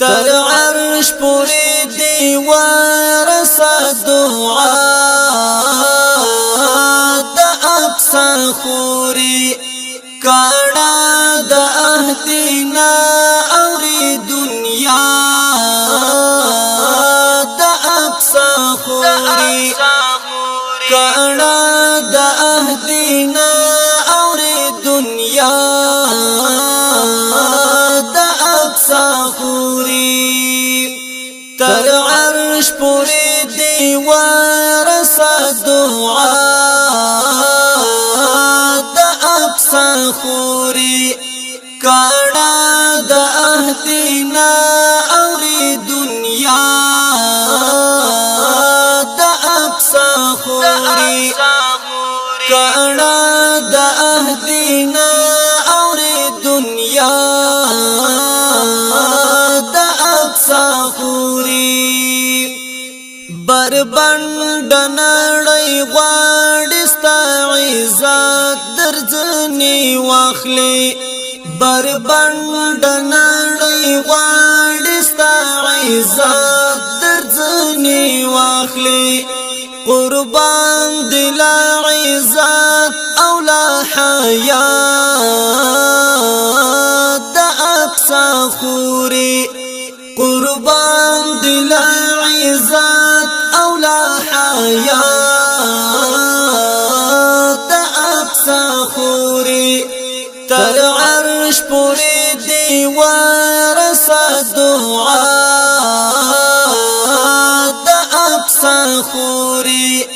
تر عرش پوری دی ورسا دعا دا اقصا خوری کانا دا اهدینا اوری دنیا دا اقصا خوری کانا دا اهدینا اوری دنیا دا اقصا خوری تر عرش پوری دی ورسا دعا دا اقصا خوری کانا دا اهدینا اوری دنیا دا اقصا خوری کانا دا اهدینا اوری دنیا دا اقصا خوری بربند نړۍ غواړي ستا عزت درځنی واخلي بربند نړۍ غواړي ستا عزت درځنی واخلي قربان دل عزت او لا حیات دا اقصا خوری قربان دل عزت او لا حیات دا اقصا خوری تر عرش پوری دی ورسا دعا دا اقصا خوری